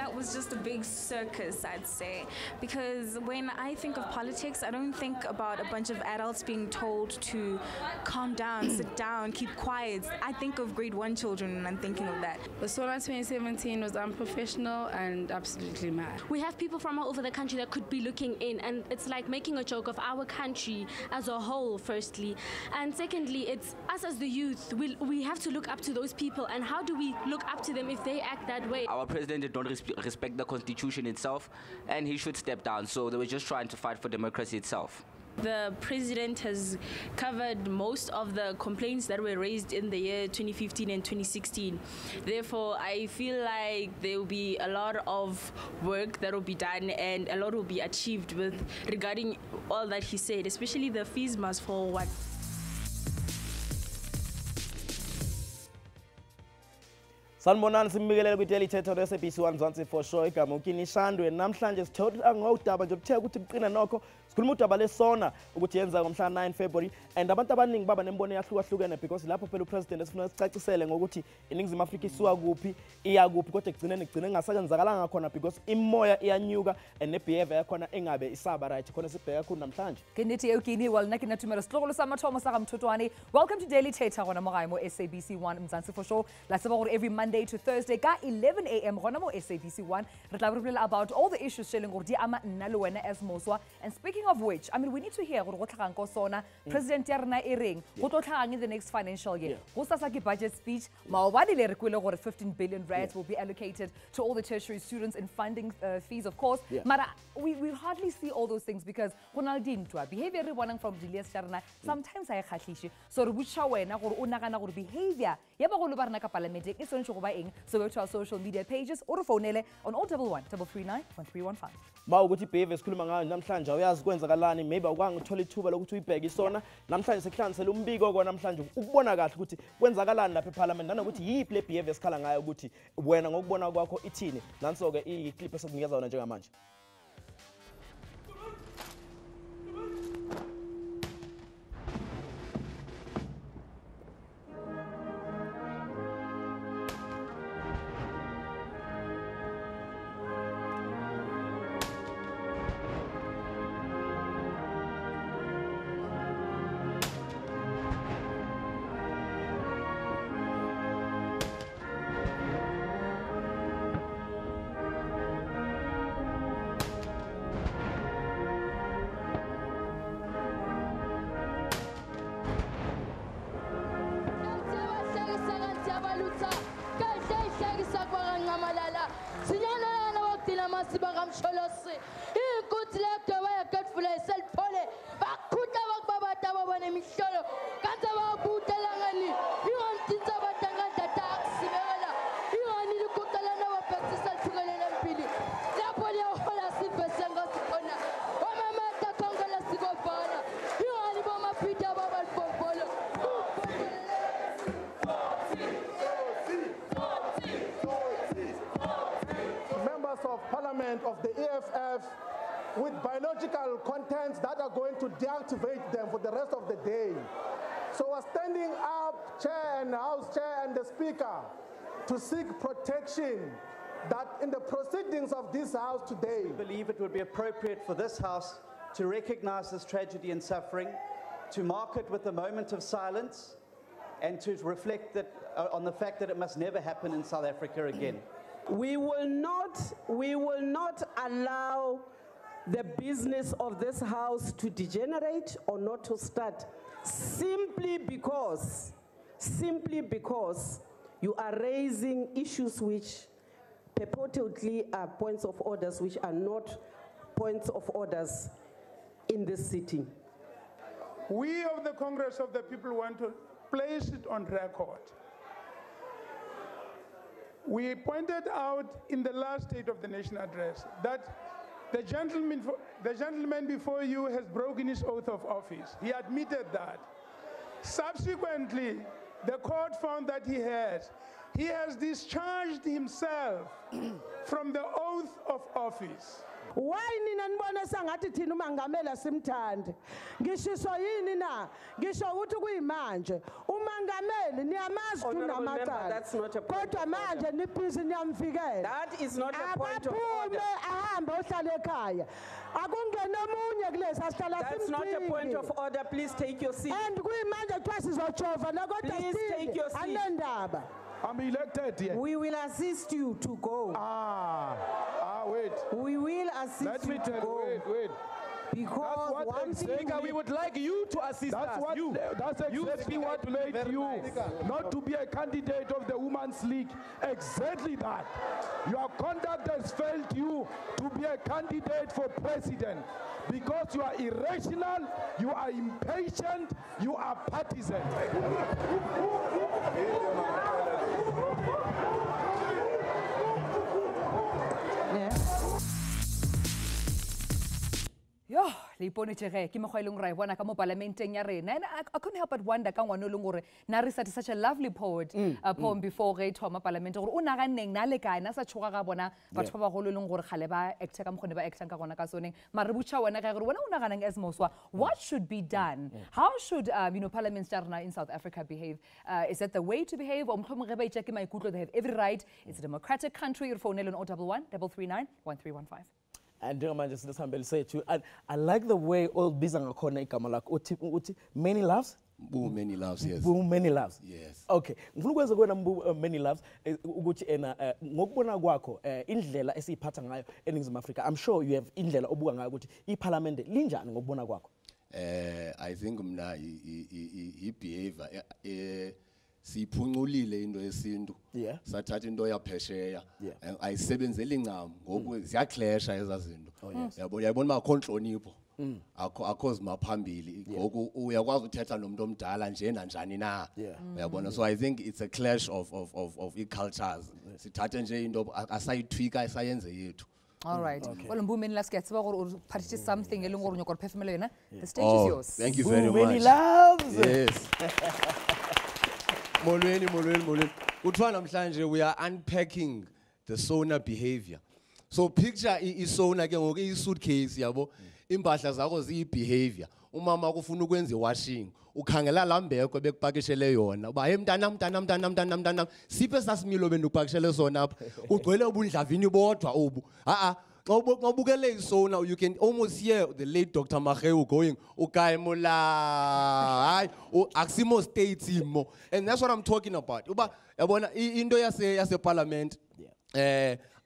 that was just a big circus, I'd say. Because when I think of politics, I don't think about a bunch of adults being told to calm down, sit down, keep quiet. I think of grade 1 children when I'm thinking of that. The SONA 2017 was unprofessional and absolutely mad. We have people from all over the country that could be looking in, and it's like making a joke of our country as a whole, firstly. And secondly, it's us as the youth. We have to look up to those people, and how do we look up to them if they act that way? Our president did not respect the constitution itself, and he should step down. So they were just trying to fight for democracy itself. The president has covered most of the complaints that were raised in the year 2015 and 2016. Therefore, I feel like there will be a lot of work that will be done and a lot will be achieved with regarding all that he said, especially the fees must fall what. Sanibonani simbikelela kwi-Daily Thetha SABC Mzansi for sure igama Kini Shandu namhlanje sithola ngawudaba nje kuthe ukuthi kuqina nokho sikhuluma udaba leSONA ukuthi yenza ngomhla 9 February and abantu abaningi baba nembono yahlukahlukene because lapho phela upresident esifuna sicacisele ngokuthi iningizimu Afrika isuka kuphi iya kuphi kodwa kugcine ngasakenzakalanga khona because imoya iyanyuka and nebehavior yakhona engabe isaba right khona sibheka khona namhlanje Kini Kini well nakina Tumelo sihlokolo samathomo saka Mothotoane. Welcome to Daily Thetha gona mogaimo SABC 1 Mzansi for sure. Let's about every Monday to Thursday ka 11 a.m. gona mo SABC 1 re tla bolela about all the issues shelling gore di ama nna le wena as moswa. And speaking of which, I mean, we need to hear gore go tlhagang ko SONA president ya rena e reng go tlo tlhagang in the next financial year go sasa ke budget speech maobadi le re kwele gore 15 billion rands will be allocated to all the tertiary students in funding fees, of course. But we hardly see all those things because Ronaldinho to behavior re bonang from Julius Charna sometimes I khahlishi so re butsa wena gore o nagana gore behavior ya ba go lo barna ka parliament e tsone go ba eng. So go to our social media pages or phonele on 011 339 1315. Ba ukuthi behavior sikhuluma ngayo namhlanje uyazi kwenzakalani maybe awukanga uthola ithuba lokuthi uyibheke iSONA namhlanje sekhlanisela umbiko kwa namhlanje ukubona kahle ukuthi kwenzakalani lapha eParliament nanokuthi yiphi le behavior sikhala ngayo ukuthi wena ngokubona kwakho ithini nanso ke iclip esikunikeza yona njengamanje. Of the EFF with biological contents that are going to deactivate them for the rest of the day. So we're standing up, Chair and House Chair and the Speaker, to seek protection that in the proceedings of this House today. I believe it would be appropriate for this House to recognize this tragedy and suffering, to mark it with a moment of silence, and to reflect that, on the fact that it must never happen in South Africa again. We will not allow the business of this House to degenerate or not to start simply because you are raising issues which purportedly are points of orders which are not points of orders in this city. We of the Congress of the People want to place it on record. We pointed out in the last State of the Nation address that the gentleman before you has broken his oath of office. He admitted that. Subsequently, the court found that he has discharged himself from the oath of office. Why nina nibona sangathi thina umangamela simthande? Ngishiso yini na? Ngisho ukuthi kuyimanje. Umangameli niyamazi kunamacala. That's not a point. Kodwa manje nibhizi niyamvikela. That is not a point of order. Ahamba ohlala ekhaya. Akungena omunye kulesi asihlala simthinde. That's not a point of order. Please take your seat. And kuyimanje kuthiwa sizojova nakodwa Please take your seat. anendaba. I'm elected here. We will assist you to go. Wait. We will assist Let me you to tell go. Wait. Because one thing we would like you to assist us. That's exactly what made you not to be a candidate of the Women's League. Exactly that. Your conduct has failed you to be a candidate for president because you are irrational, you are impatient, you are partisan. Yo, le iponetse ke mekgwa e leng ra e bona ka mo parlamenteng ya rena. And I couldn't help but wonder ka ngwana o leng gore na re such a lovely poem before ge thoma parlament gore o naganeng na le kae na sa tshoga ga bona batho ba bagolo leng gore khale ba acta ka mkhone ba acta ka gona ka soneng mare butcha wena ga gore wena o naganang as moswa what should be done? How should parliaments in South Africa behave? Is that the way to behave? Or mkhomong ge ba itse ke maikutlo, they have every right. It's a democratic country. Your phone on 011 339 1315. And I like the way all bizanga khona igama lakho uthi many loves. Boom, many loves, yes. Boom, many loves. Yes. Okay. Ngifuna ukwenza kwena many loves ukuthi ngokubona kwakho indlela esiyiphatha ngayo eNingizimu Afrika. I'm sure you have indlela obuka ngayo ukuthi iParliament linjani ngokubona kwakho. I think mna behavior siphuncukile into yesintu sathatha into yaphesheya ayisebenzeli ncam ngoku ziyaclasha ezazinto yabona makho nhlonipho akho zimaphambili ngoku uyakwazi uthetha nomuntu omdala nje nanjani na uyabona. So I think it's a clash of cultures. Sithathe nje into asayithwika asayenze yethu. All right. Well, Mbumeni last get participate something eleng gore nyoko perfumelo yena. The stage is yours. Thank you very much. Many loves. Yes. Molweni. Kuthiwa namhlanje we are unpacking the SONA behavior. So picture i-SONA ke ngoku i-suitcase yabo. Impahla zakho ziyi-behavior. Umama kufuna ukwenza i-washing. Ukhangela lambeko bekupakishele yona. Uba hey mntana siphe sasimilo bendukupakishele sona apha. Ugcwele ubundlavini bodwa obu. SONA, you can almost hear the late Dr. Mageu going, okay, mola, Aximo states him. And that's what I'm talking about. Indo yase parliament,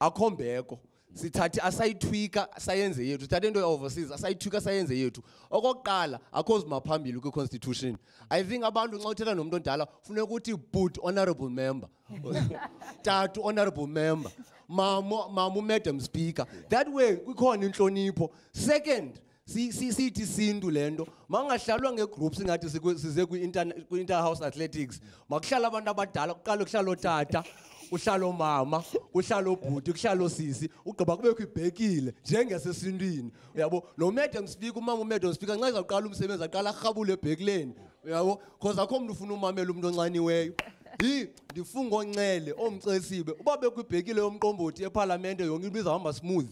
akombeko. Sithathe asayithwika sayenze yethu thathe into overseas asayithwika sayenze yethu okokuqala akhozi maphambili ku constitution. I think abantu nxa uthetha nomuntu ondala funeka ukuthi but honorable member tatu honorable member mamu madam speaker, that way kukhona inhlonipho. Second, sithi sintu lento mangahlalwa ngegroups ngathi size ku inter-house athletics makuhlala abantu abadala kuqala kuhlala otata uhlalo mama uhlalo bhuti kuhlalo sisi ugqiba kubekho ibhekile njengesesintwini uyabo. No madam speaker umama madam speaker nxa izaqala umsebenzi aqala arhabule ebhekileni uyabo because akho umuntu ufuna umamela umuntu oncaniweyo. Ndifunga onxele omcesibe uba bekwibhekile yomqombothi eParliament yonke into izahamba smooth.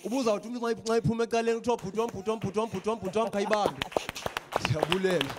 Ubuza uthi umuntu nxa iphuma eqaleni kuthiwa bhutom khayibambe. Siyabulela.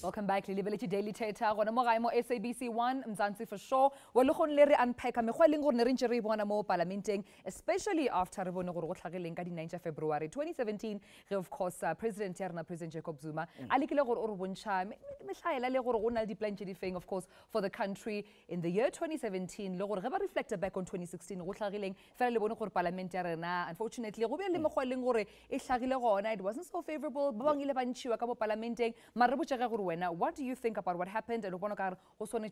Welcome back, Lilibility Daily Thetha. Gona mo gae mo SABC 1 Mzansi for sure. Wa le gon le re unpack mekgwa leng gore ne re ntse re bona mo parlamenteng, especially after re bone gore go tlhageleng ka di 9 February 2017 ge of course President Jacob Zuma a lekile gore o re bontsha mehlaela le gore go na le di plan tse di feng of course for the country in the year 2017 le gore ge ba reflected back on 2016 go tlhageleng fela le bone gore parliament ya rena unfortunately go be le mekgwa leng gore e tlhagile gona, it wasn't so favorable. Ba bang ile ba ntshiwa ka mo parlamenteng mare re botsa gore now, what do you think about what happened? And of course on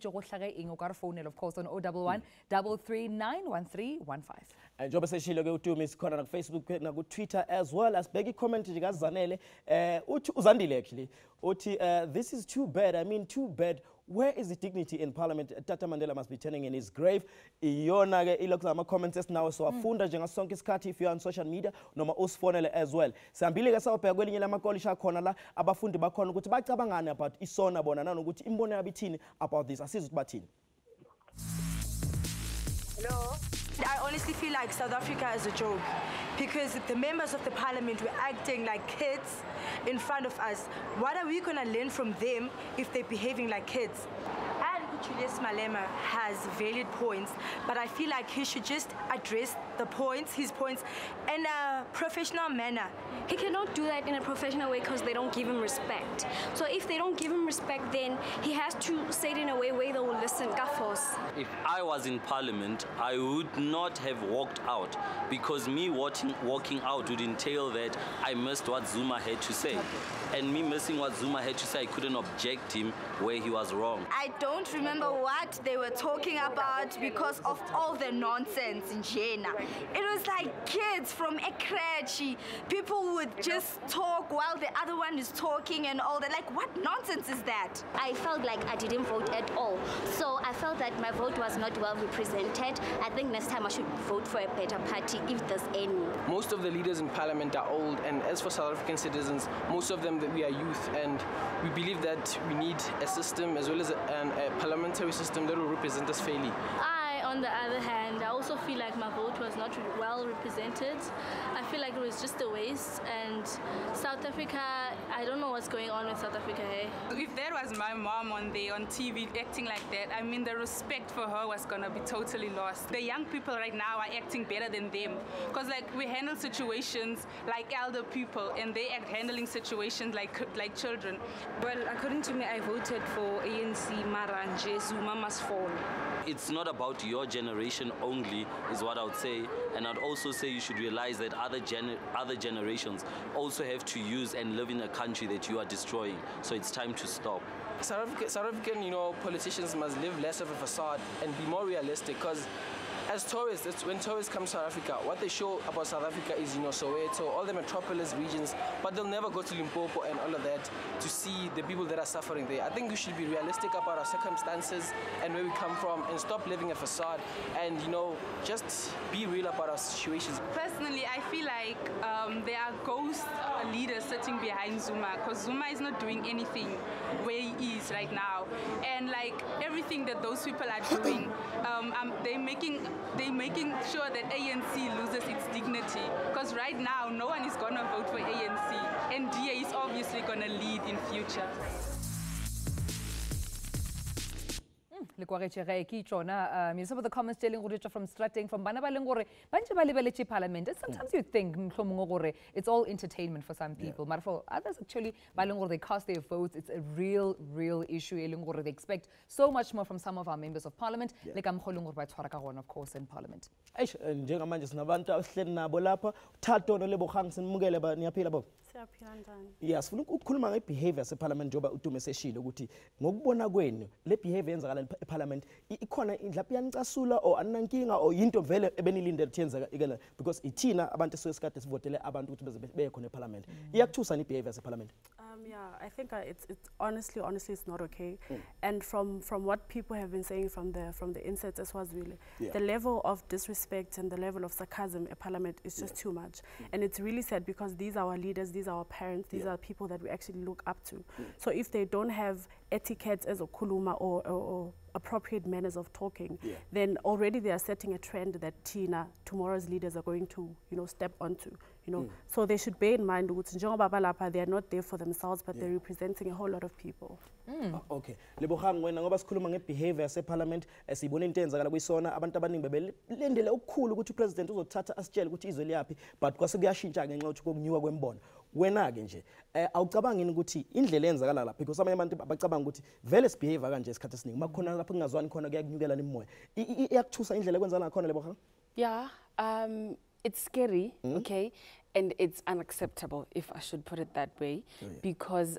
phone of course on 011 339 1315. njengoba seshilo ke uTumi sikhona na Facebook na ku Twitter as well as beki comment nje kaZanele uthi uzandile actually uthi this is too bad. I mean too bad. Where is the dignity in parliament? Tata Mandela must be turning in his grave. Iyona ke ilokhu ama comments esinawo so afunda nje ngasonke isikhathi if you are on social media noma usifonele as well. Sihambile ke sawubheka kwelinye lamakolisha khona la abafundi bakhona ukuthi bacabangani about isona bona nanokuthi imbono yabo ithini about this. Asiza ukuthi bathini. No. I honestly feel like South Africa is a joke because the members of the parliament were acting like kids in front of us. What are we going to learn from them if they're behaving like kids? And Julius Malema has valid points, but I feel like he should just address his points in a professional manner. He cannot do that in a professional way because they don't give him respect. So if they don't give him respect, then he has to say it in a way where they will listen. If I was in parliament, I would not have walked out because me walking out would entail that I missed what Zuma had to say. And me missing what Zuma had to say, I couldn't object him where he was wrong. I don't remember what they were talking about because of all the nonsense in Jena. It was like kids from a crèche. People would just talk while the other one is talking and all that. Like, what nonsense is that? I felt like I didn't vote at all. So I felt that my vote was not well represented. I think next time I should vote for a better party if there's any. Most of the leaders in parliament are old, and as for South African citizens, most of them that we are youth, and we believe that we need a system as well as a parliamentary system that will represent us fairly. On the other hand, I also feel like my vote was not well represented. I feel like it was just a waste, and South Africa, I don't know what's going on with South Africa. If that was my mom on TV acting like that, I mean the respect for her was gonna be totally lost. The young people right now are acting better than them because like we handle situations like elder people and they act handling situations like children. Well, according to me, I voted for ANC Maranje, Zuma must fall. It's not about your generation only, is what I would say. And I'd also say you should realize that other generations also have to use and live in a country that you are destroying. So it's time to stop. South African, politicians must live less of a facade and be more realistic, because as tourists, when tourists come to South Africa, what they show about South Africa is, Soweto, all the metropolis regions, but they'll never go to Limpopo and all of that to see the people that are suffering there. I think we should be realistic about our circumstances and where we come from and stop living a facade and, just be real about our situations. Personally, I feel like there are ghost leaders sitting behind Zuma because Zuma is not doing anything where he is right now. And like everything that those people are doing, they're making sure that ANC loses its dignity. Because right now, no one is going to vote for ANC. And DA is obviously going to lead in future. Some of the comments telling from Stratting from Banabalengore, Banjabalibelechi Parliament. Sometimes you think it's all entertainment for some people, but for others actually, they cast their votes. It's a real issue. They expect so much more from some of our members of Parliament. Like of course, in Parliament. Yes, ukukhuluma ngebehavior separlament njoba uTume seshilo ukuthi ngokubona kwenu le behavior yenzakala eParliament ikhona indlaphi yanicasula or anankinga or into vele ebenilinde lithenzeka ikela because ithina abantu esikade sivotele abantu ukuthi beze khona eParliament iyakuthusa ni behavior seParliament. Yeah, I think it's honestly it's not okay. And from what people have been saying from the insights as well, really, the level of disrespect and the level of sarcasm at Parliament is just too much. And it's really sad because these are our leaders, these are our parents, these are people that we actually look up to. So if they don't have etiquette as a kuluma or appropriate manners of talking, then already they are setting a trend that tomorrow's leaders are going to, step onto. So they should bear in mind that they are not there for themselves, but they're representing a whole lot of people. Okay. Lebogang wena ngoba sikhuluma ngebehavior seParliament esibona into enzakala kwiSONA abantu abaningi bebelendele ukukhulu ukuthi upresident uzothatha asitshele ukuthi izwe liyaphi but kwase kuyashintsha ngenxa yokuthi kokunyuka kwembono. Wena ke nje awucabangini ukuthi indlela enzakala lapha because abanye abantu abacabanga ukuthi vele sibehavior kanje isikhathi esiningi makhona lapha kungazwani khona kuyakunyukela imimoya iyakuthusa indlela ekwenzana khona Lebogang. Yeah, it's scary, okay, and it's unacceptable, if I should put it that way, because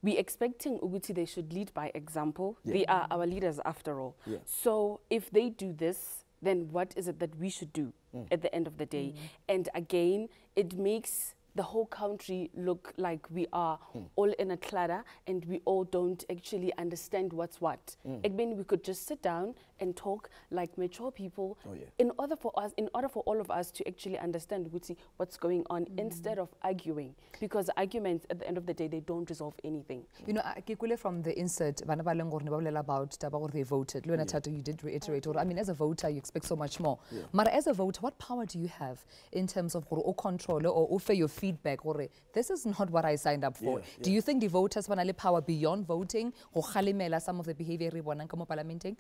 we're expecting Uguti they should lead by example. They are our leaders after all. So if they do this, then what is it that we should do? at the end of the day. And again, it makes the whole country look like we are all in a clutter and we all don't actually understand what's what. I mean, we could just sit down and talk like mature people in order for all of us to actually understand what's going on instead of arguing, because arguments at the end of the day, they don't resolve anything. You know, from the insert, about they voted. Thetha, you did reiterate, I mean, as a voter, you expect so much more. But as a voter, what power do you have in terms of control or offer your feedback? Or this is not what I signed up for. Do you think the voters want power beyond voting or some of the behavior we want in parliamenting?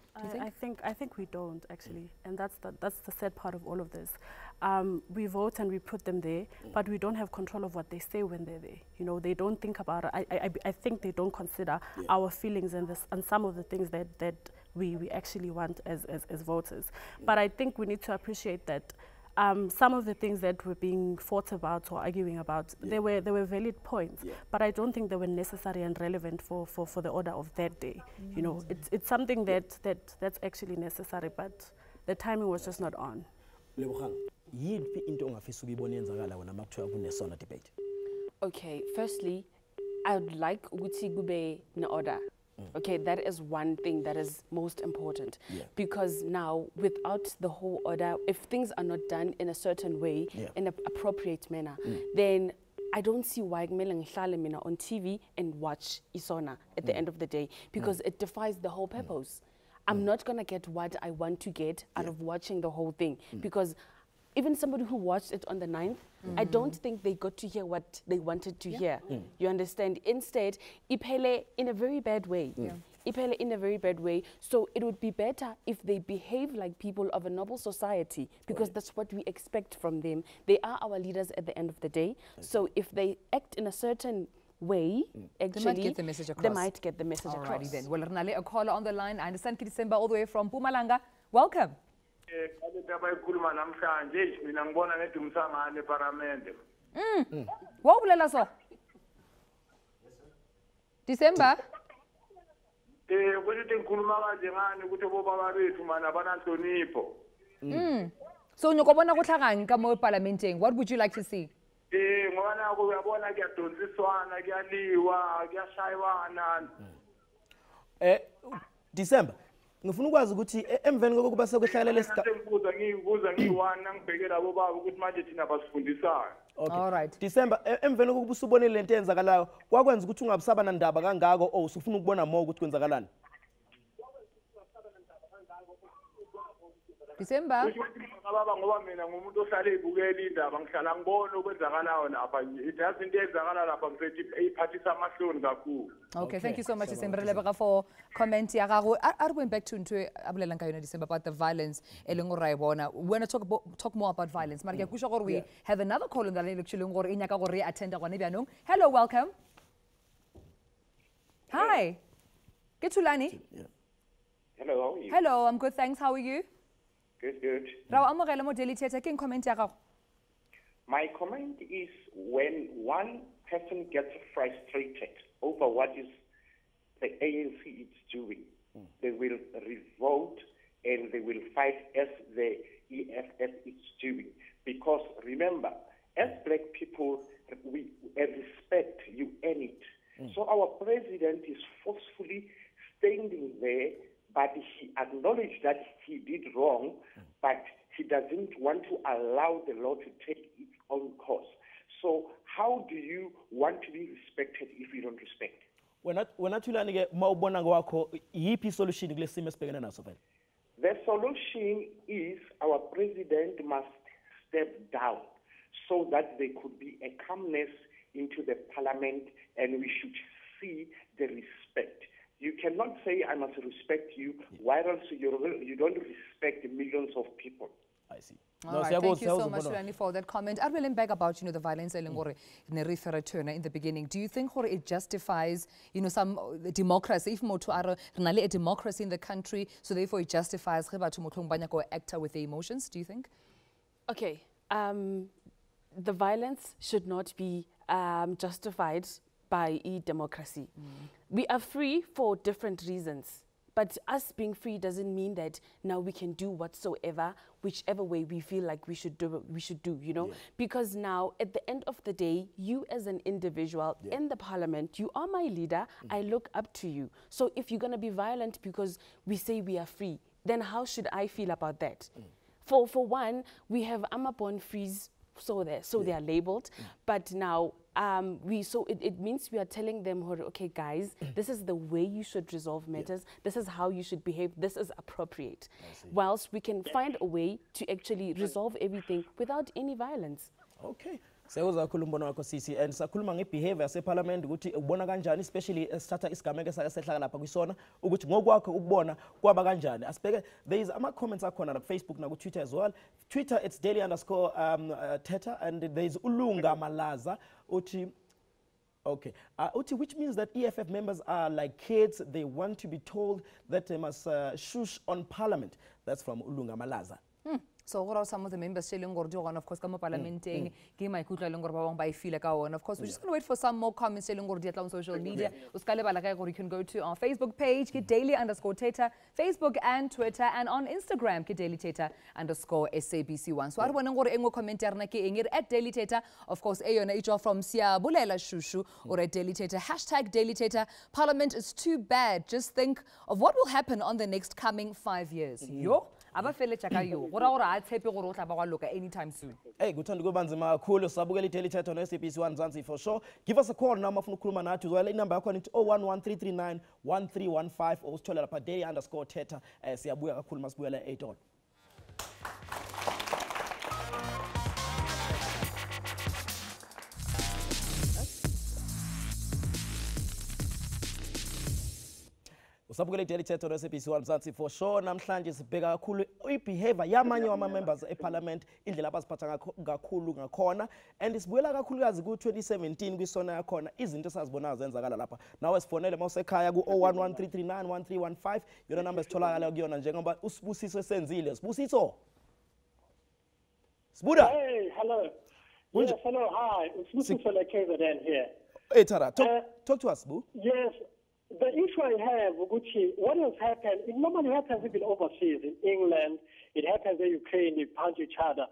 I think we don't actually, and that's the sad part of all of this. We vote and we put them there, but we don't have control of what they say when they're there. You know, they don't think about it. I think they don't consider our feelings and some of the things that we actually want as voters. But I think we need to appreciate that some of the things that were being fought about or arguing about, they were valid points, but I don't think they were necessary and relevant for the order of that day. You know, it's something that's actually necessary, but the timing was just not on. Okay, firstly, I would like Uguti Gube na order. Okay, that is one thing that is most important, because now without the whole order, if things are not done in a certain way, in an appropriate manner, then I don't see why Melang on TV and watch SONA at the end of the day, because it defies the whole purpose. I'm not going to get what I want to get out of watching the whole thing, because even somebody who watched it on the 9th, I don't think they got to hear what they wanted to hear. You understand? Instead, ipele in a very bad way. Ipele in a very bad way. So it would be better if they behave like people of a noble society, because that's what we expect from them. They are our leaders at the end of the day. So if they act in a certain way, actually, they might get the message across. They might get the message Alrighty across. Then. Well, Rnale, a caller on the line. I understand Kidisemba all the way from Pumalanga. Welcome. What will I say? December? So, parliamenting. What would you like to see? December. Ngifuna ukwazi ukuthi emveni kokuba sekuhlalela Alright. December emveni kokuba usubonile lento eyenzakalayo kwakwenza ukuthi ungabusaba nandaba kangako o usufuna ukubona more ukuthi kwenzakalani. December. Ngoba mina ngumuntu ohlala ebukela indaba ngihlala ngibona okwenzakalayo lapha idazi into ezakala lapha mfethu iphathisa amahloni kakhulu. Okay, thank you so much December for comment ya gago. Are going back to into abulela ka yona December about the violence eleng ra ibona. When I talk more about violence, mara ke kusho gore we have another call on the line actually gore inyaka gore attend gone byanong. Hello, welcome. Hi. Ketulani? Hello, how are you? Hello, I'm good, thanks. How are you? Good. Raw amogela mo daily Thetha ke comment ya gago. My comment is when one person gets frustrated over what is the ANC is doing, they will revolt and they will fight as the EFF is doing. Because remember, as black people, we respect, you earn it. So our president is forcefully standing there, but he acknowledged that he did wrong, but he doesn't want to allow the law to take its own course. So how do you want to be respected if you don't respect? Wena Thulani ke mawubona kwakho yipi solution kule simo esibhekene naso vele? The solution is our president must step down so that there could be a calmness into the parliament and we should see the respect. You cannot say I must respect you while else you don't respect millions of people. I see. All right, thank you so much, Rani, for that comment. I will back about the violence in the beginning. Do you think it justifies some democracy? If more to a democracy in the country, so therefore it justifies actor with the emotions? Do you think? Okay, the violence should not be justified by democracy. We are free for different reasons. But us being free doesn't mean that now we can do whatsoever, whichever way we feel like we should do, you know? Because now, at the end of the day, you as an individual in the parliament, you are my leader, I look up to you. So if you're gonna be violent because we say we are free, then how should I feel about that? For one, we have Amapon freeze, so they are labeled, but now it means we are telling them, okay guys, this is the way you should resolve matters, this is how you should behave, this is appropriate. Whilst we can find a way to actually resolve everything without any violence. Okay. Sekuza kakhulu umbono wakho sisi, and sakhuluma ngebehavior yaseparliament ukuthi ubona kanjani, especially sithatha isigameko sasehlala lapha kwisona ukuthi ngokwakho ukubona kwaba kanjani. Asibheke, there is ama comments akhona na Facebook na ku Twitter as well. Twitter it's daily_Thetha, and there is Ulunga Malaza uthi okay, which means that EFF members are like kids, they want to be told that they must shush on parliament. That's from Ulunga Malaza. So what are some of the members telling Gordion, of course, come parliamenting, give my kutla longor by feel like our of course, we're just gonna wait for some more comments telling Gordiat on social media. You can go to our Facebook page, get daily_Thetha, Facebook and Twitter, and on Instagram, get daily_Thetha_SABC1. So I want to go comment at Daily Thetha, of course, Ayona from Sia Bulela Shushu or at Daily Thetha, #DailyThetha. Parliament is too bad. Just think of what will happen on the next coming 5 years. Yo. Anytime soon. Hey, kuthanda kuba nzima kakhulu sabukela iDaily Thetha no SABC1 Mzansi for sure. Give us a call now mafuna ukukhuluma nathi. Well, inamba yakho nithi 0113391315 or usithola lapha daily_Thetha. Siyabuya kakhulu masibuyela 8 on. Usabukela iDaily Thetha no SABC1 Mzansi for sure. Namhlanje sibheka kakhulu ibehavior yamanye wama-members eParliament, indlela abaziphatha kakhulu ngakhona, and sibuyela kakhulukazi ku-2017 kwisona yakhona izinto esazibona zenzakala lapha. Nawe sifonele mawusekhaya ku-0113391315 yona number sitholakala kuyona njengoba uSibusiso esenzile. Sibusiso. Sibuda. Hey, hello. Yes, hello, hi. Usibusiso KZN here. Hey, Tara, talk to us, Boo. Yes. The issue I have, Gucci, what has happened, it normally happens even overseas, in England, it happens in Ukraine, they punch each other.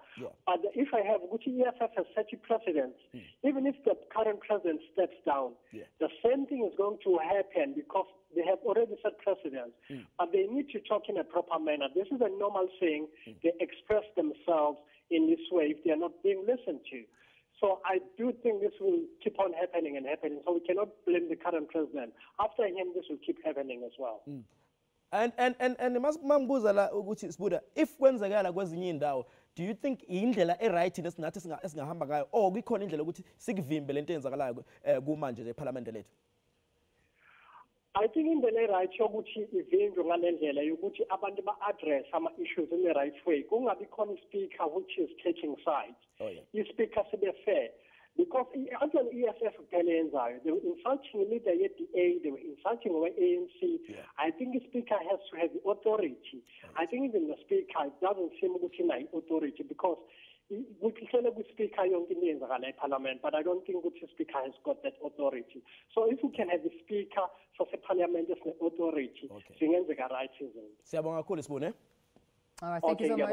But the issue I have, Gucci, EFF has set precedents. Even if the current president steps down, the same thing is going to happen because they have already set precedents. But they need to talk in a proper manner. This is a normal thing. They express themselves in this way if they are not being listened to. So I do think this will keep on happening and happening. So we cannot blame the current president. After him, this will keep happening as well. And mambuza la ukuthi Sibuda, if kwenzakala kwezinye indawo, do you think indlela right nesinathi singahamba ngayo or kukhona indlela ukuthi sikuvimbe lento eyenzakalayo kumanje eParliament lethu? I think in the right yokuthi ivinjwe ngalendlela yokuthi abantu ba-address ama-issues in the right way. Kungabi khona speaker which is taking sides. I-speaker sibe fair. Because actually EFF kuphela yenzayo. They were insulting the leader ye-DA, they were insulting our ANC. I think the speaker has to have the authority. I think even the speaker doesn't seem ukuthi nayo authority because we can speak in Parliament, but I don't think the speaker has got that authority. So if we can have the speaker for the Parliament as an authority, all right, thank you so much.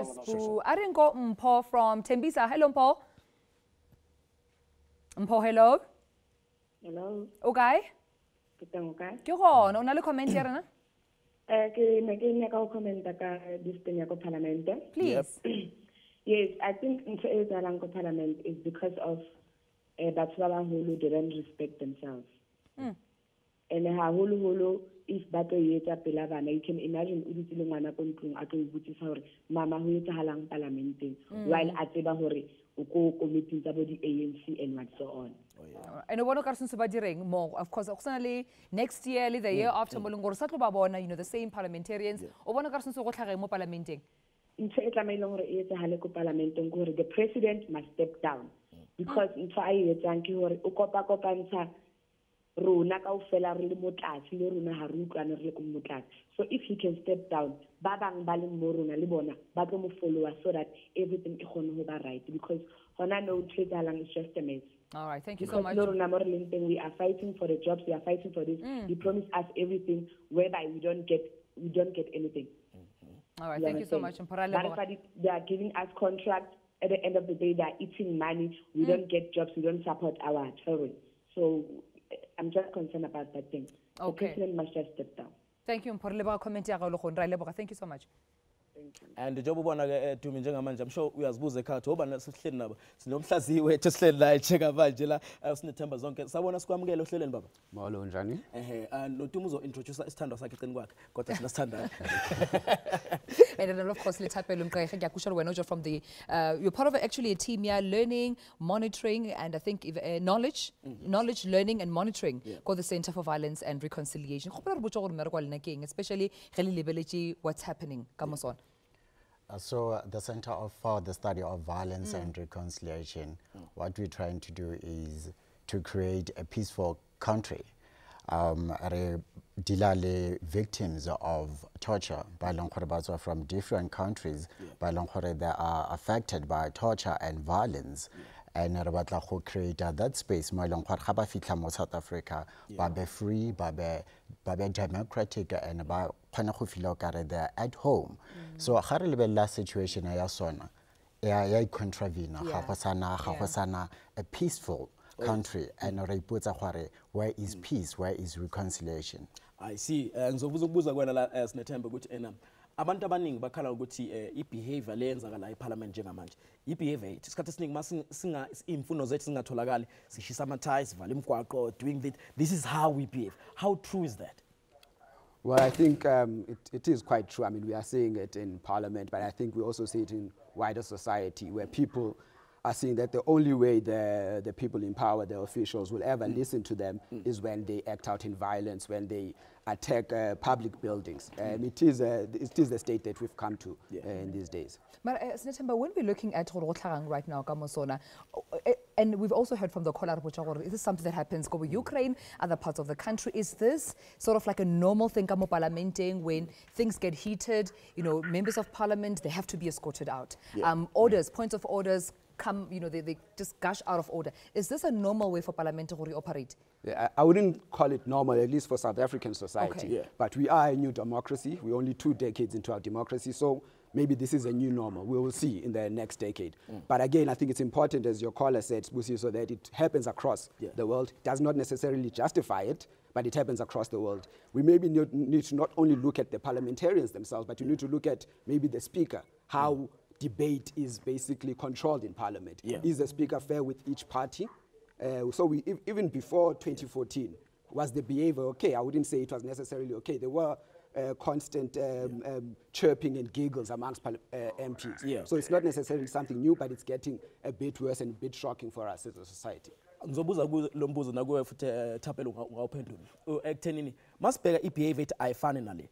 Aringo Mpo from Tembisa. Hello, Mpo. Mpo, hello. Hello. Okay. Okay. Ke gona o na le comment ya rena? Ke ne ke nyaka go commenta ka this thing ya ko Parliament. Please. Yes, I think in the Parliament is because of that who didn't respect themselves. And if batho yetsa pela bana, you can imagine uditile ngwana ko ntlong a tlo botsisa hore mama ho etsahalang Parliamenteng while a tseba hore o ko committee tsa bo di ANC and what so on. And what are some more? Of course, next year, the year after, you know, the same parliamentarians. What are some parliamenting? The president must step down because so if he can step down, so that everything is right because it's just a mess. All right, thank you so much. We are fighting for the jobs, we are fighting for this. He promised us everything whereby we don't get we don't get anything. All right, thank you so much. They are giving us contracts. At the end of the day, they are eating money. We don't get jobs. We don't support our children. So I'm just concerned about that thing. The president must just step down. Thank you. Thank you so much. And the job ubona ke Dumi njengamanje I'm sure uyazibuza ekhaya ngoba nasihleli nabo sinomhlaziyi wethu sihleli la echeka manje la sinethemba zonke sabona sikwamukele ohlelweni baba Molo njani and no Dumi uzo introduce isithando sakhe eqini kwakhe kodwa thina sithandayo And then of course lethapelo mqeqe ngiyakusho wena ujo from the you're part of actually a team here learning monitoring and I think knowledge learning and monitoring called the Center for Violence and Reconciliation especially what's happening come on. So the Center for the Study of Violence and Reconciliation, what we're trying to do is to create a peaceful country. Dilale victims of torture by Longkorabazwa from different countries, by Longkore they are affected by torture and violence. And Rabatla who created that space, my long part South Africa, babe free, babe democratic, and about Panahufilokare there at home. So a horrible last situation I SONA, contravene, Hafasana, a peaceful country, and where is peace, where is reconciliation? I see. And so Buza Gwana as Netemba good enam. Abantu abaningi bakhala ukuthi ibehavior leyenzakala eParliament njengamanje ibehavior isikhathi esiningi singa imfuno zethu singatholakali sishisa amathaya sivala imigwaqo doing this is how we behave. How true is that? Well, I think it is quite true. I mean, we are seeing it in Parliament, but I think we also see it in wider society where people are seeing that the only way the people in power, the officials, will ever listen to them is when they act out in violence, when they attack public buildings. It is the state that we've come to in these days. But when we're looking at right now, SONA, and we've also heard from the caller, is this something that happens in Ukraine, other parts of the country? Is this sort of like a normal thing parliamenting when things get heated, you know, members of parliament, they have to be escorted out. Points of orders come, you know, they just gush out of order. Is this a normal way for parliament to operate? Yeah, I wouldn't call it normal, at least for South African society. But we are a new democracy. We're only 2 decades into our democracy, so maybe this is a new normal. We will see in the next decade. But again, I think it's important, as your caller said, Busi, so that it happens across the world. It does not necessarily justify it, but it happens across the world. We maybe need to not only look at the parliamentarians themselves, but you need to look at maybe the speaker, how debate is basically controlled in parliament. Is the speaker fair with each party? So even before 2014, was the behavior okay? I wouldn't say it was necessarily okay. There were constant chirping and giggles amongst MPs. So it's not necessarily something new, but it's getting a bit worse and a bit shocking for us as a society. Ngizobuza lo mbuzo nakuwe futhi Thapelo ngawuphendula. Ekuthenini masibheka ibehavior ayifani nale.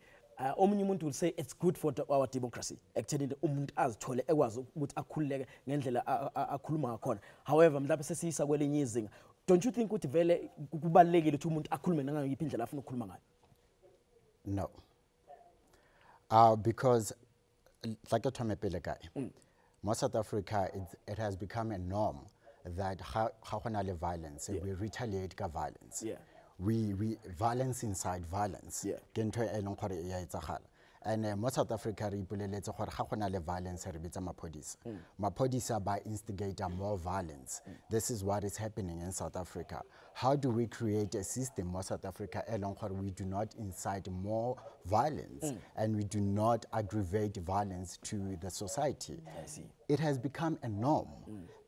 Omunye umuntu will say it's good for our democracy. Ekuthenini umuntu azithole ekwazi ukuthi akhululeke ngendlela akhuluma ngakhona. However, mhlawumbe sesiyisa kwelinye izinga. Don't you think ukuthi vele kubalekile ukuthi umuntu akhulume ngayiphi indlela afuna ukukhuluma ngayo? No. Because like a Tumelo guy, most South Africa it has become a norm that how violence, we retaliate violence. We violence inside violence. And most South Africa repoleletse gore ga gona le violence re bitsa maphodisa. Maphodisa ba instigator more violence. This is what is happening in South Africa. How do we create a system more South Africa along where we do not incite more violence and we do not aggravate violence to the society? It has become a norm.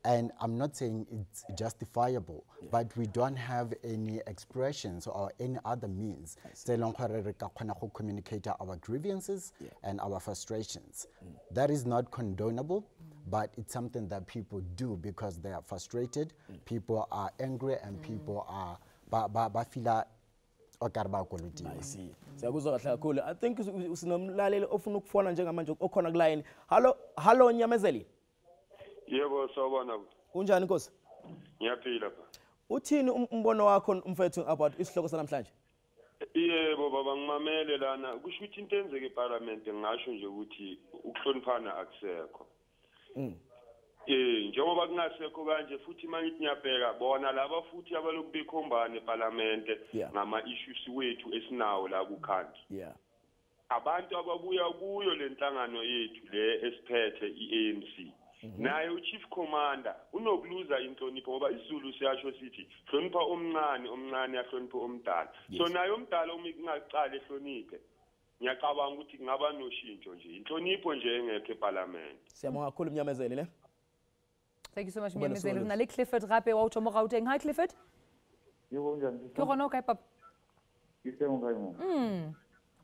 And I'm not saying it's justifiable, but we don't have any expressions or any other means to communicate our grievances and our frustrations. That is not condonable, but it's something that people do because they are frustrated, people are angry, and people are bafila. I see. I think sinomlaleli ofuna ukufona njengamanje okhona kuline. Hello Nyamezeli. Yebo sawubona. Unjani Nkosi? Ngiyaphila baba. Uthini umbono wakho mfethu about isihloko sanamhlanje? Yebo baba ngimamele lana kusho ukuthi into enzeke eParliament ngisho nje ukuthi ukuhloniphana akusekho. Njengoba kungasekho kanje futhi manje ngiyabheka bona laba futhi abaloku bekhombana eParliament ngama issues wethu esinawo la kukhandi. abantu ababuya kuyo lenhlangano yethu le esiphethe iANC naye uchief commander unokuluza inhlonipho ngoba isiZulu siyasho sithi hlonipha omncane yahlonipha omdala so naye omdala uma ingaqala ehloniphe ngiyacabanga ukuthi kungaba noshintsho nje inhlonipho nje engekho eParliament. Siyabonga kakhulu Mnyamezeli ne. Thank you so much Mnyamezeli. Rena le Clifford gape wa uthoma Gauteng. Hi Clifford. Yebo njani? Ke gona kae papa? Ke teng ga mo.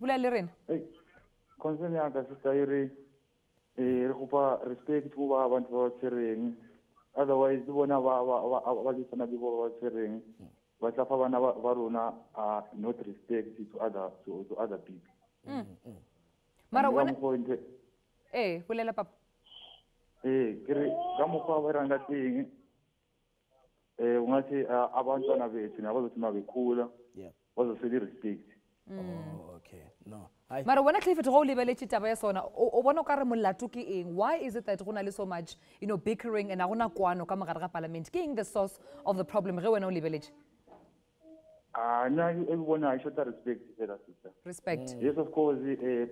Bula le rena. Hey. Concern ya ka sister ire re kopa respect go ba abantu ba tsereng. Otherwise di bona ba di tsana di bo ba tsereng. Ba tla fa bana ba rona not respect to other people. Mara wena bulela papa. Kere ka mokgwa ba ranga teng ungathi abantwana bethu nabazothi mabekhula bazoseli respect. Okay, no. Mara wena Clifford go lebeletse taba ya SONA o bona ka re molato ke eng? Why is it that gona le so much bickering and agona kwano ka mogare ga parliament? Ke eng the source of the problem ge wena o lebeletse? Na everyone I should respect sister. Respect. Yes, of course,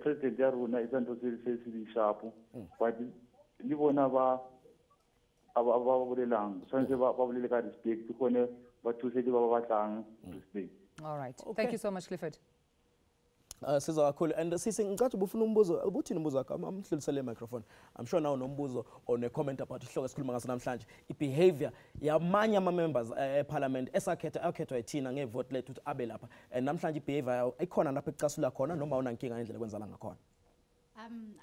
President Yaruna is not very sharp, but you want to respect respect. All right. Okay. Thank you so much, Clifford. Siza kakhulu and sisi ngicathi ubufuna umbuzo ubuthini umbuzo wakho amhlulisele microphone. I'm sure now nombuzo on a comment about ihloko esikhuluma ngaso namhlanje ibehavior yamanye ama members eParliament esakhethwa ethina ngevote lethu ukuthi abe lapha and namhlanje ibehavior ikhona lapha ecasula khona noma unankinga ngendlela kwenzala ngakhona.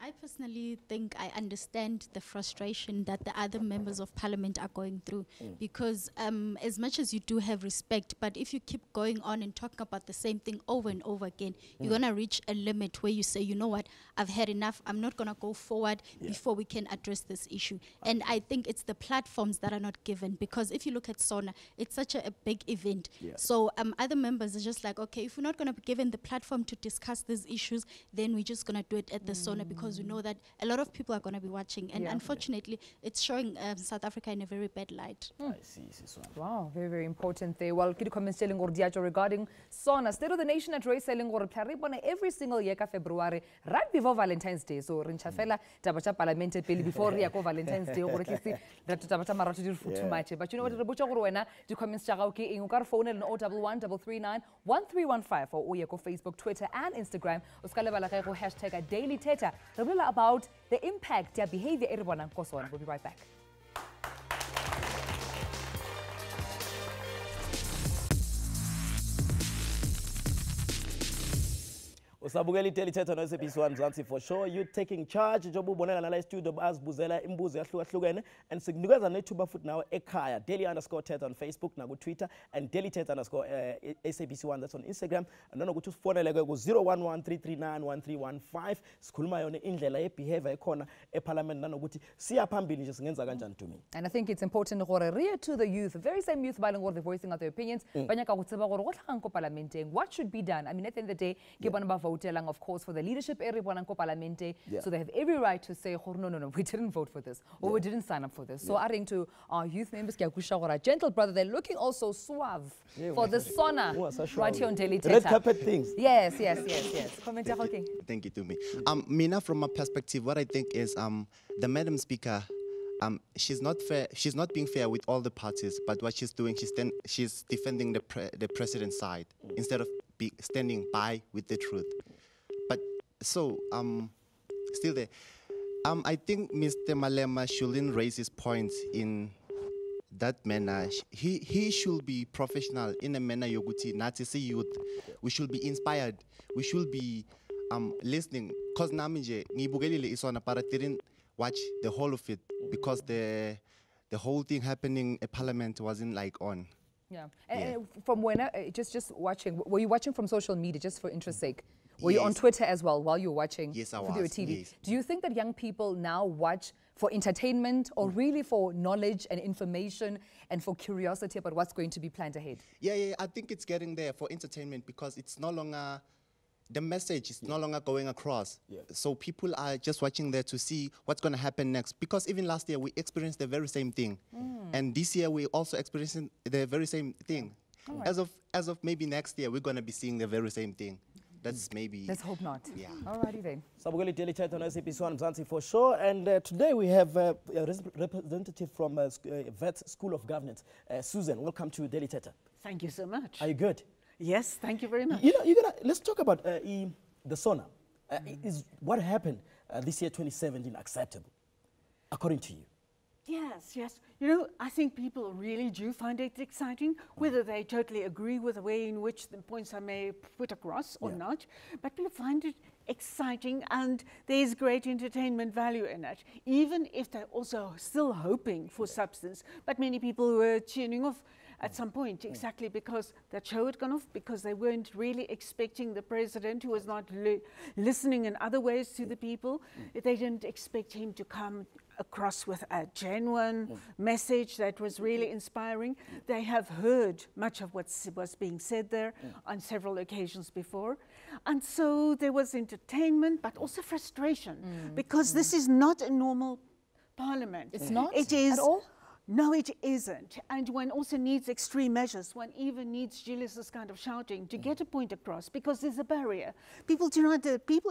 I personally think I understand the frustration that the other members of parliament are going through because as much as you do have respect, but if you keep going on and talking about the same thing over and over again, you're going to reach a limit where you say, you know what, I've had enough, I'm not going to go forward before we can address this issue. And I think it's the platforms that are not given because if you look at SONA, it's such a big event. So other members are just like, okay, if we're not going to be given the platform to discuss these issues, then we're just going to do it at the SONA because we know that a lot of people are going to be watching and unfortunately it's showing South Africa in a very bad light. I see. Wow, very, very important there. Well, kidi comments telling regarding SONA, State of the Nation at Race selling or every single year ka February, right before Valentine's Day. So rinchafela tabacha parliament peli before yako Valentine's Day or kisi tabacha marathi dir too much. But you know what rebucha go wena di comments tsa ga ke eng ka phone le 011 339 1315 or uyako Facebook, Twitter and Instagram. Uskale bala ka go #daily Thetha. About the impact their behavior everyone. We'll be right back. Usabukela iTeli Thetha no SABC Mzansi for sure. You taking charge jobu bonela nala studio azibuzela imbuzo yahlukahlukene and sikunikeza nethuba futhi nawe ekhaya daily_Thetha on Facebook na ku Twitter and daily Thetha_SABC1 that's on Instagram and nokuthi usifonele ku 0113391315 sikhuluma yona indlela yebehavior ekhona eParliament nanokuthi siya phambili nje singenza kanjani to me. And I think it's important gore rear to the youth, very same youth baleng gore voicing out their opinions banya ka go tseba gore go tlhagang ko parlamenteng what should be done. I mean at the end of the day ke bona ba of course for the leadership area parliamente so they have every right to say no we didn't vote for this or we didn't sign up for this. So adding to our youth members gentle brother, they're looking also suave for the SONA right here on Daily Thetha. Red carpet things. Yes. Comment. Thank you to me. Mina, from my perspective, what I think is the Madam Speaker, she's not fair. She's not being fair with all the parties. But what she's doing, she's defending the president's side instead of standing by with the truth. But so still there. I think Mr. Malema shouldn't raise his points in that manner. He should be professional in a manner yoguti natisi youth. We should be inspired. We should be listening. Cause namije ngibukelile isona but didn't watch the whole of it because the whole thing happening at Parliament wasn't like on. Yeah. And from when just watching, were you watching from social media just for interest's sake? Were you on Twitter as well while you were watching video TV? Yes. Do you think that young people now watch for entertainment or really for knowledge and information and for curiosity about what's going to be planned ahead? Yeah, I think it's getting there for entertainment because it's no longer, the message is no longer going across. So people are just watching there to see what's going to happen next. Because even last year we experienced the very same thing. And this year we're also experiencing the very same thing. As of maybe next year, we're going to be seeing the very same thing. That's maybe. Let's hope not. Yeah. Alrighty then. Sabugeli Daily Chat on SABC One Mzansi for sure. And today we have a representative from Wits School of Governance. Susan, welcome to Daily Chat. Thank you so much. Are you good? Yes, thank you very much. Let's talk about the SONA. Is what happened this year, 2017, acceptable, according to you? Yes. I think people really do find it exciting, whether they totally agree with the way in which the points I may put across or not. But people find it exciting, and there's great entertainment value in it, even if they're also still hoping for substance. But many people were tuning off at some point, exactly because that show had gone off, because they weren't really expecting the president, who was not listening in other ways to the people. They didn't expect him to come across with a genuine message that was really inspiring. They have heard much of what was being said there on several occasions before. And so there was entertainment, but also frustration, because this is not a normal parliament. It's not It is, at all? No, it isn't. And one also needs extreme measures. One even needs Julius's kind of shouting to get a point across, because there's a barrier. People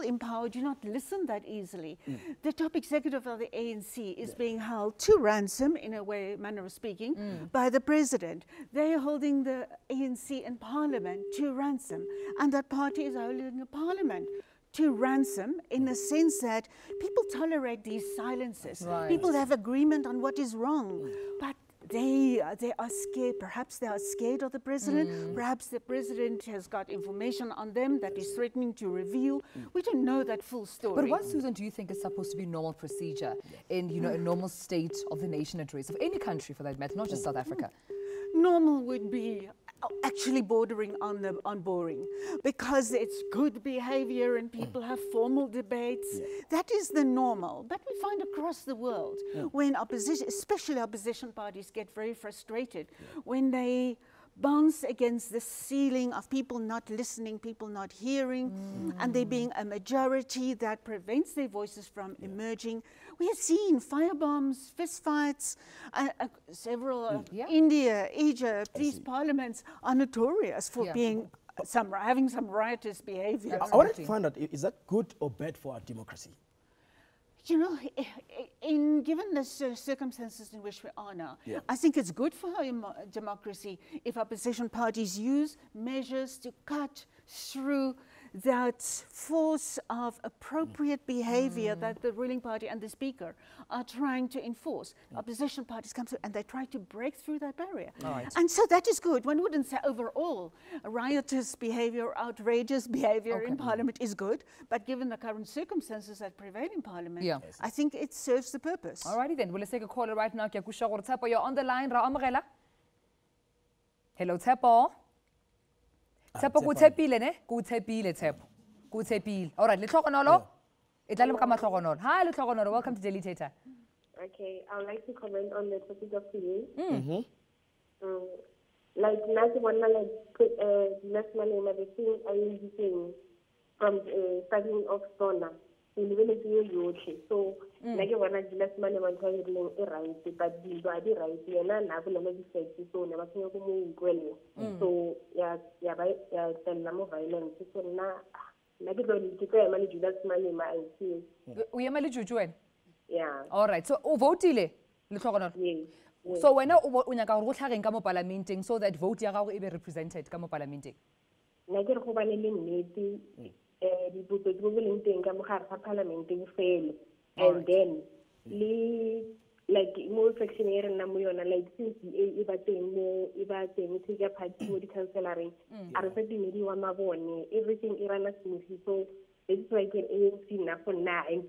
in power do not listen that easily. The top executive of the ANC is being held to ransom, in a manner of speaking, by the president. They are holding the ANC in parliament to ransom, and that party is holding a parliament to ransom, in the sense that people tolerate these silences. Right. People have agreement on what is wrong, but they are scared. Perhaps they are scared of the president. Perhaps the president has got information on them that is threatening to reveal. We don't know that full story. But what, Susan, do you think is supposed to be normal procedure in a normal state of the nation address, of any country for that matter, not just South Africa? Normal would be actually bordering on boring, because it's good behavior and people have formal debates. That is the normal. But we find across the world when opposition, especially opposition parties, get very frustrated when they bounce against the ceiling of people not listening, people not hearing, and there being a majority that prevents their voices from emerging. We have seen firebombs, fistfights, several India, Egypt. These parliaments are notorious for being having some riotous behavior. I wanted to find out, is that good or bad for our democracy? Given the circumstances in which we are now, I think it's good for our democracy if opposition parties use measures to cut through that force of appropriate behavior that the ruling party and the speaker are trying to enforce. Opposition parties come through and they try to break through that barrier. And so that is good. One wouldn't say overall riotous behavior, outrageous behavior in parliament is good, but given the current circumstances that prevail in parliament, I think it serves the purpose. Alrighty then, well, let's take a caller right now. Thetha, you're on the line. Hello, Thetha. Thetha, kutshepile ne? Kutshepile, Thetha. Kutshepile. All right, Letlogonolo. Hi, Letlogonolo. Welcome to Daily Theta. Okay, I would like to comment on the topic of today. Like, last one, last money, the thing I am using from starting of SONA. So, like one of the last money, one time you right, but the body right, and I have no effect. So, never can go. So, tell them of violence. So, now, like it don't declare money to that money, my see. We are Malijujuan. Yeah. All right, so, votile. So, when you go to the parliament, so that vote is represented in the parliament. Like it go meeting. And then like more sectionary like since everything smoothly, so it's like an ANC now for now and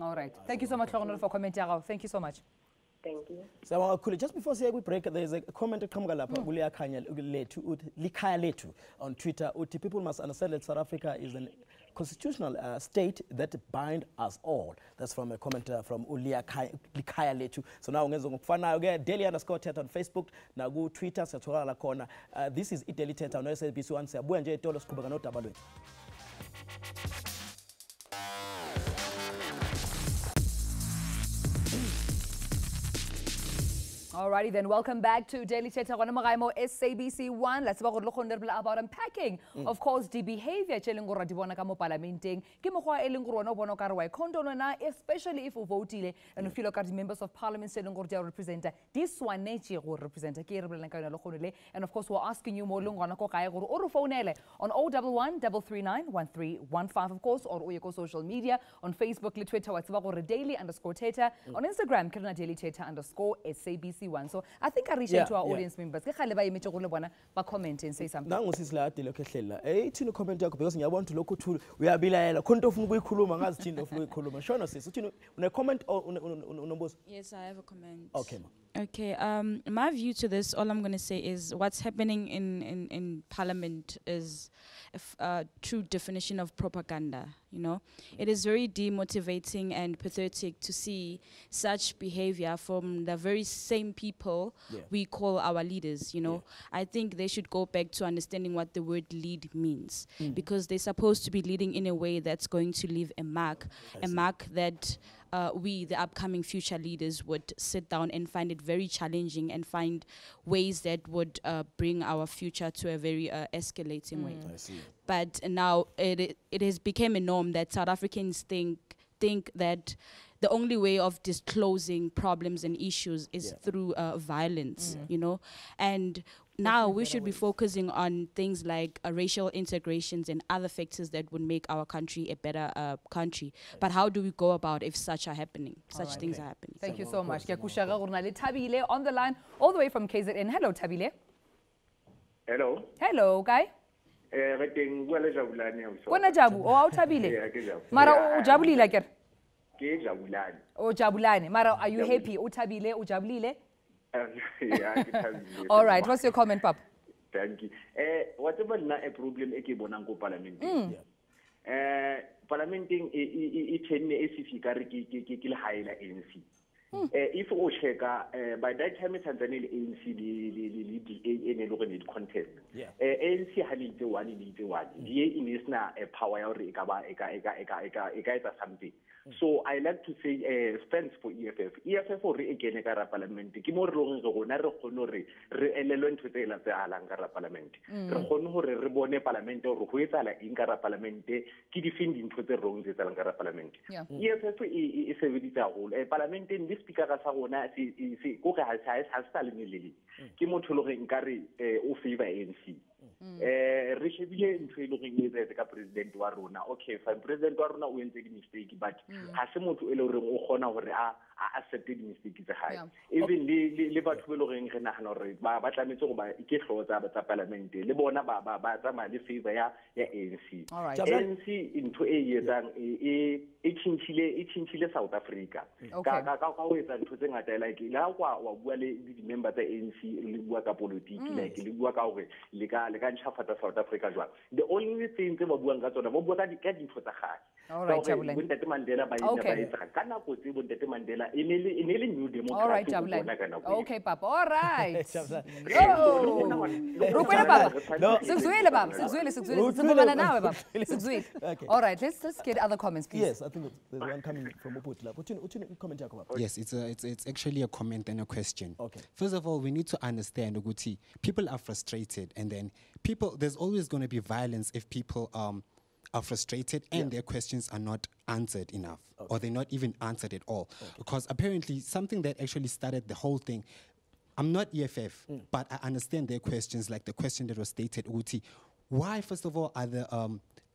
all right, thank you so much for commenting. Thank you so much. Thank you. So, just before we break, there's a comment on Twitter. People must understand that South Africa is a constitutional state that binds us all. That's from a commenter from Ulia Likaya Letu. So now we're going to get daily_Theta on Facebook. Now go Twitter, Satura Corner. This is Daily Theta on SABC One. Buenje Tolos Kubaganota Balwe. Alrighty then, welcome back to Daily Thetha on SABC 1. Let's talk about unpacking. Of course, the behavior chelengora dibona ka mo parlamenting ke mogwa e leng gore bona ka re wa condone na, especially if you vote and if you look at the members of parliament chelengora dia represent this one nature go represent ke re bolela ka yona lo gonole. And of course, we're asking you mo leng gona ko kae gore o re founele on 011 339 1315, of course, or o ye ko social media on Facebook le Twitter wa tseba gore daily_Thetha, on Instagram ke rena Daily Thetha_SABC 1. So I think I reached out to our audience members. Ke khale ba imetse go le bona ba comment and say something. Nangu sisila adile khehlela. Thina comment yakho because ngiyabona ukuthi lokho thulu uyabilayela. Khonto ufuna ukuyikhuluma ngazi thina ufuna ukuyikhuluma. Shona sis, uthini une comment or unombuzo? Yes, I have a comment. Okay, ma. Okay, my view to this, all I'm going to say is what's happening in Parliament is a true definition of propaganda, you know. It is very demotivating and pathetic to see such behavior from the very same people we call our leaders, you know. I think they should go back to understanding what the word lead means, because they're supposed to be leading in a way that's going to leave a mark that we, the upcoming future leaders, would sit down and find it very challenging and find ways that would bring our future to a very escalating way. I see. But now it has become a norm that South Africans think that the only way of disclosing problems and issues is through violence, you know. And now we should be focusing on things like racial integrations and other factors that would make our country a better country. But how do we go about if such are happening? Such things are happening. Thank you so much. Tabile on the line all the way from KZN. Hello, Tabile. Hello. Hello, guy. Kona jabu o Tabile. Mara o jabuli like it. O jabulane. Mara, are you happy? O Tabile, o jabulile? All right, what's your comment, Pap? Thank you. Whatever a problem eke bonango parliament. Parliamenting it can high ANC. If we check, by that time Tanzania ANC the contest. ANC had it one in the one. The is now a power something. So I like to say stands for EFF. EFF for again a parliament. Kimor long ago, Naro Honore, Relevant to the Alangara parliament. Honore Rebone parliament or Huetala Ingara parliament, Kidifin to the wrongs of Alangara parliament. EFF is a video. A parliament in this speaker Asagona is Coca has Stalin Lily. Kimotolo Ingari o favor ANC. Richeville in looking with the President Waruna. Okay, fine, President Waruna will take mistake, but Hasimo to Elorum Ohona or accepted mistake is high. Even Liverpool in Renahano, but I'm so by Ikefo Parliament, Lebona Baba, the favor ANC. All right. ANC into a year than in Chile, South Africa. Okay. Like Lawa, remember the ANC, Liwaka politics, like Liwaka, South Africa. The only thing they were doing was getting for the heart. All right, Jabulan. All right, Jabulan. Okay, Papa. All right. All right, let's get other comments, please. Yes, I think there's one coming from Uputla. Yes, it's actually a comment and a question. Okay. First of all, we need to understand, Uguti, people are frustrated, and then there's always going to be violence if people are frustrated and their questions are not answered enough, or they're not even answered at all. Because apparently something that actually started the whole thing, I'm not EFF, but I understand their questions, like the question that was stated, Uguti, why, first of all, are the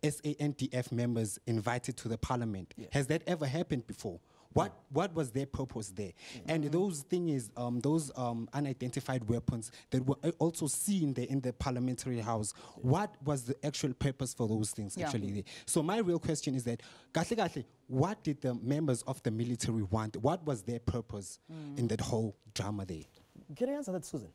SANDF members invited to the parliament? Has that ever happened before? What was their purpose there? And those those unidentified weapons that were also seen there in the parliamentary house, what was the actual purpose for those things actually there? So my real question is that, what did the members of the military want? What was their purpose in that whole drama there? Can I answer that, Susan?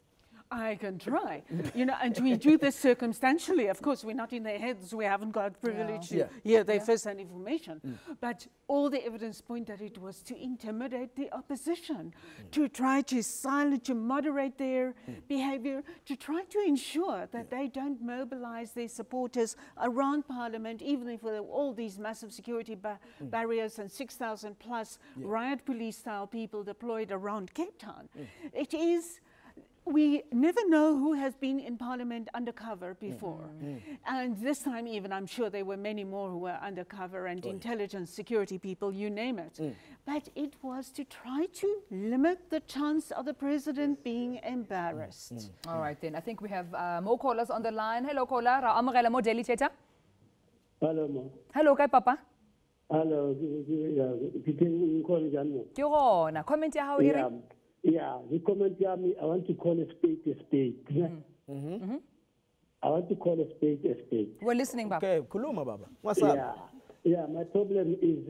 I can try. You know, and we do this circumstantially. Of course, we're not in their heads. We haven't got privilege to hear their first-hand information. But all the evidence point that it was to intimidate the opposition, to try to silence, to moderate their behavior, to try to ensure that they don't mobilize their supporters around Parliament, even if there were all these massive security barriers and 6,000 plus riot police-style people deployed around Cape Town. It is... We never know who has been in Parliament undercover before. And this time even, I'm sure there were many more who were undercover and intelligence, security people, you name it. But it was to try to limit the chance of the president being embarrassed. All right then, I think we have more callers on the line. Hello caller, ra amogela mo Daily Thetha. Hello ma. Hello kai papa. Hello, Ke gona, comment ya hao e reng? Yeah, the comment I want to call a spade a spade. I want to call a spade a spade. We're listening, Baba. Okay, kuluma Baba. What's up? Yeah, my problem is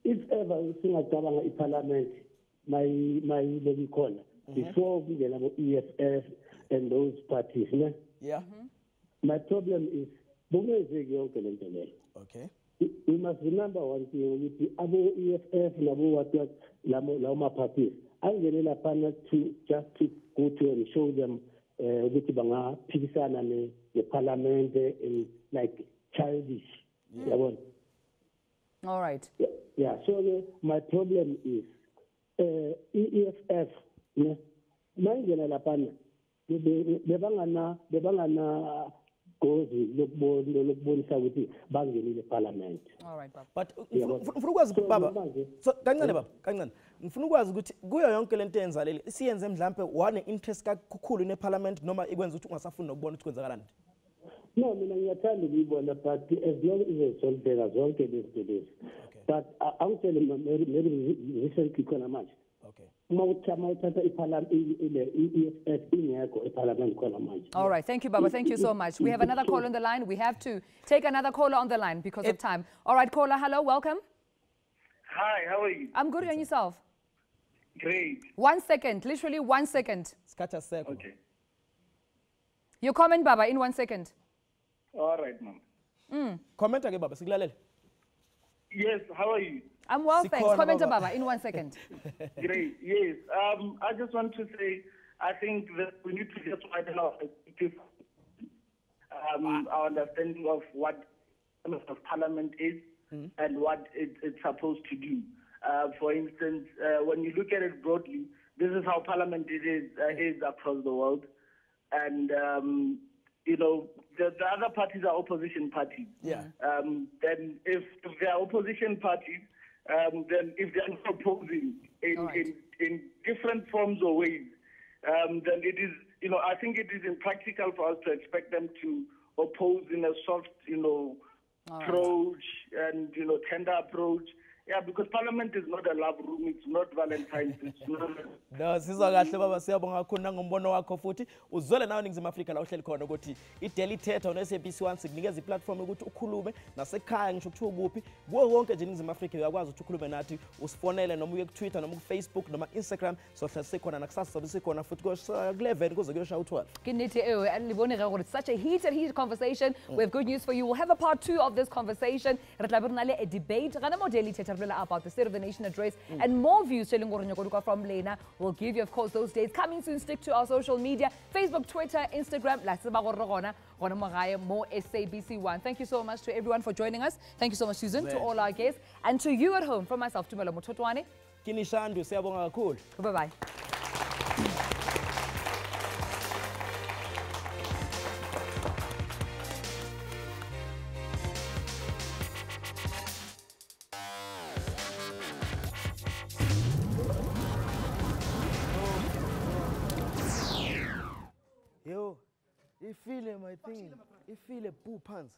if ever we sing a parliament, my lady call before we get about EFF and those parties, yeah. My problem is okay. We must remember one thing with the other EFF and Lama parties. I'm going to just to go to and show them which banga Pisan and the parliament in like childish. All right. Yeah. So my problem is EFF. Mangena la pana. The bangana goes look bangeni the parliament. All right, Baba. But Baba. So kancane Baba, kancane. Ngifuna ukwazi ukuthi kuyo yonke lento eyenzaleli siyenze mhlambe wane interest kakhulu ne parliament noma ikwenza ukuthi ungasafuni nokubona ukuthi kwenzakalani. No, mina ngiyathanda ukuyibona but as long as solveka zonke lezi lezi. But I'm telling maybe recently khona manje. Okay. All right, thank you, Baba. Thank you so much. We have another caller on the line. We have to take another caller on the line because of time. All right, caller, hello, welcome. Hi, how are you? I'm good, and yourself? Great. 1 second, literally 1 second. Okay. Your comment, Baba, in 1 second. All right, ma'am. Comment again, Baba. Yes, how are you? I'm well, thanks. Comment, Baba, in 1 second. Great. Yes. I just want to say, I think that we need to just widen our perspective, our understanding of what Parliament is and what it's supposed to do. For instance, when you look at it broadly, this is how Parliament is across the world. And, you know, the other parties are opposition parties. Yeah. Then if they are opposition parties, then if they are not opposing in different forms or ways, then it is, you know, I think it is impractical for us to expect them to oppose in a soft, you know, approach and, you know, tender approach. Yeah, because Parliament is not a love room, it's not Valentine's, it's not... No, sizwa kahle baba siyabonga kakhulu nangombono wakho futhi uzwele nawe ningizima Africa la uhleli khona ukuthi iDaily Thetha no SABC 1 sikunikeza iplatform ukuthi ukhulume nasekhaya ngisho kuthiwa kuphi kuwo wonke nje ningizima Africa uyakwazi ukuthi ukhulume nathi usifonele noma uye ku Twitter noma ku Facebook noma Instagram sohlala sikhona nakusasa sobe sikhona futhi ku 11 kuze kuyosha u12. Kinithi libone ga gore it's such a heated conversation. We have good news for you. We'll have a part 2 of this conversation. Re tla bana le a debate gana mo Daily Thetha about the State of the Nation address and more views from Lena. We'll give you, of course, those dates coming soon. Stick to our social media, Facebook, Twitter, Instagram. More SABC1. Thank you so much to everyone for joining us. Thank you so much, Susan, to all our guests, and to you at home. From myself, Tumelo, Mothotoane. Kini Shandu, siyabonga kakhulu. Bye-bye. Yo, you feel my thing. You feel a poo pants.